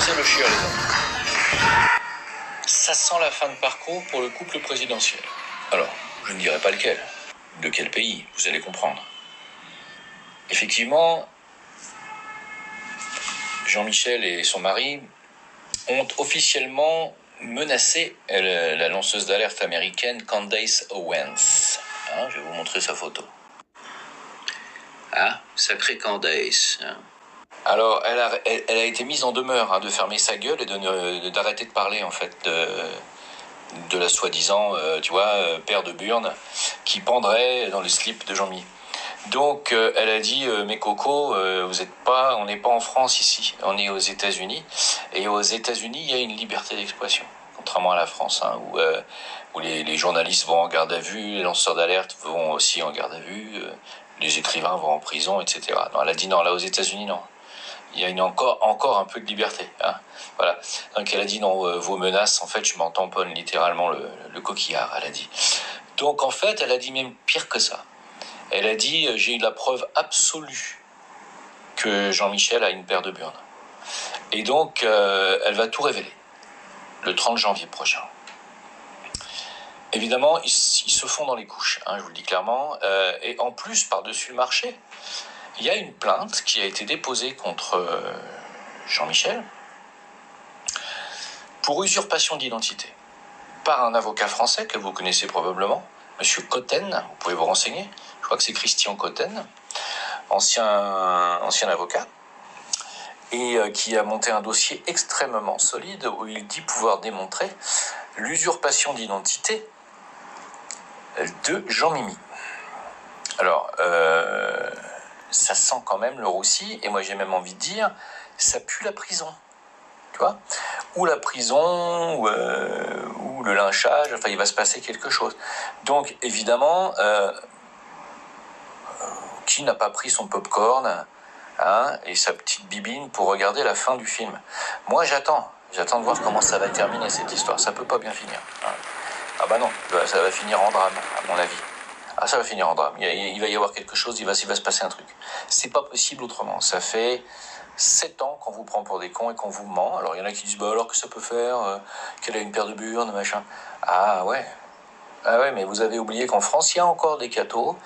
c'est le chieur, les amis. Ça sent la fin de parcours pour le couple présidentiel. Alors, je ne dirai pas lequel. De quel pays, vous allez comprendre. Effectivement, Jean-Michel et son mari ont officiellement menacé la lanceuse d'alerte américaine Candace Owens. Hein, je vais vous montrer sa photo. Ah, sacrée Candace. Hein. Alors, elle a été mise en demeure de fermer sa gueule et d'arrêter de parler, en fait, de la soi-disant, père de Burne, qui pendrait dans le slip de Jean-Mi. Donc, elle a dit, mes cocos, on n'est pas en France ici, on est aux États-Unis. Et aux États-Unis, il y a une liberté d'expression, contrairement à la France, où les journalistes vont en garde à vue, les lanceurs d'alerte vont aussi en garde à vue, les écrivains vont en prison, etc. Non, elle a dit non, là aux États-Unis, non. Il y a encore un peu de liberté. Hein. Voilà. Donc elle a dit non, vos menaces, en fait, je m'en tamponne littéralement le coquillard, elle a dit. Donc en fait, elle a dit même pire que ça. Elle a dit, j'ai eu la preuve absolue que Jean-Michel a une paire de burnes. Et donc, elle va tout révéler, le 30 janvier prochain. Évidemment, ils se font dans les couches, je vous le dis clairement. Et en plus, par-dessus le marché, il y a une plainte qui a été déposée contre Jean-Michel pour usurpation d'identité par un avocat français que vous connaissez probablement, Monsieur Cotten, vous pouvez vous renseigner. Je crois que c'est Christian Cotten, ancien avocat, et qui a monté un dossier extrêmement solide où il dit pouvoir démontrer l'usurpation d'identité de Jean Mimi. Alors, ça sent quand même le roussi, et moi j'ai même envie de dire, ça pue la prison, tu vois, ou la prison, ou le lynchage, enfin il va se passer quelque chose. Donc évidemment, qui n'a pas pris son popcorn et sa petite bibine pour regarder la fin du film? Moi j'attends de voir comment ça va terminer cette histoire, ça peut pas bien finir. Ah bah non, ça va finir en drame, à mon avis. Ah, ça va finir en drame. Il va y avoir quelque chose, il va se passer un truc. C'est pas possible autrement. Ça fait 7 ans qu'on vous prend pour des cons et qu'on vous ment. Alors, il y en a qui disent, bah alors que ça peut faire, qu'elle a une paire de burnes, machin. Ah ouais, mais vous avez oublié qu'en France, il y a encore des cathos,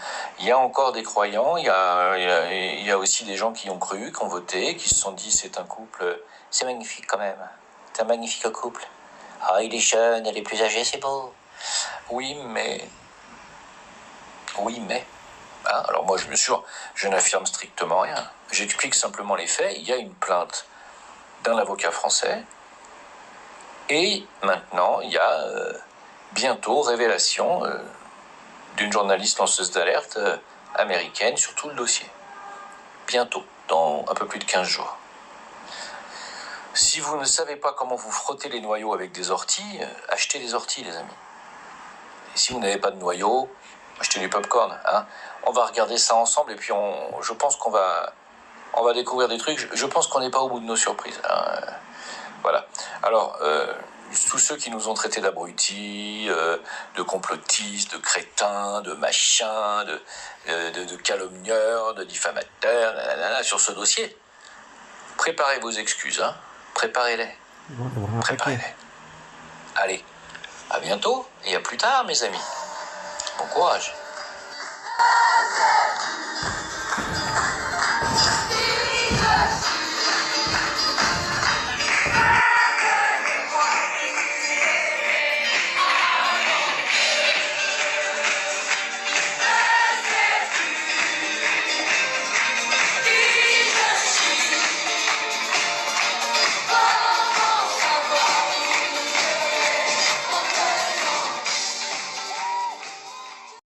il y a encore des croyants, il y a aussi des gens qui ont cru, qui ont voté, qui se sont dit, c'est un couple, c'est magnifique quand même. C'est un magnifique couple. Ah, il est jeune, elle est plus âgée, c'est beau. Oui, mais... alors moi, je n'affirme strictement rien. J'explique simplement les faits. Il y a une plainte d'un avocat français. Et maintenant, il y a bientôt révélation d'une journaliste lanceuse d'alerte américaine sur tout le dossier. Bientôt, dans un peu plus de 15 jours. Si vous ne savez pas comment vous frottez les noyaux avec des orties, achetez des orties, les amis. Et si vous n'avez pas de noyaux, achetez du popcorn. On va regarder ça ensemble et puis je pense qu'on va découvrir des trucs. Je pense qu'on n'est pas au bout de nos surprises. Voilà. Alors, tous ceux qui nous ont traités d'abrutis, de complotistes, de crétins, de machins, de calomnieurs, de diffamateurs, sur ce dossier, préparez vos excuses. Préparez-les. Préparez-les. Allez, à bientôt et à plus tard, mes amis. Bon courage.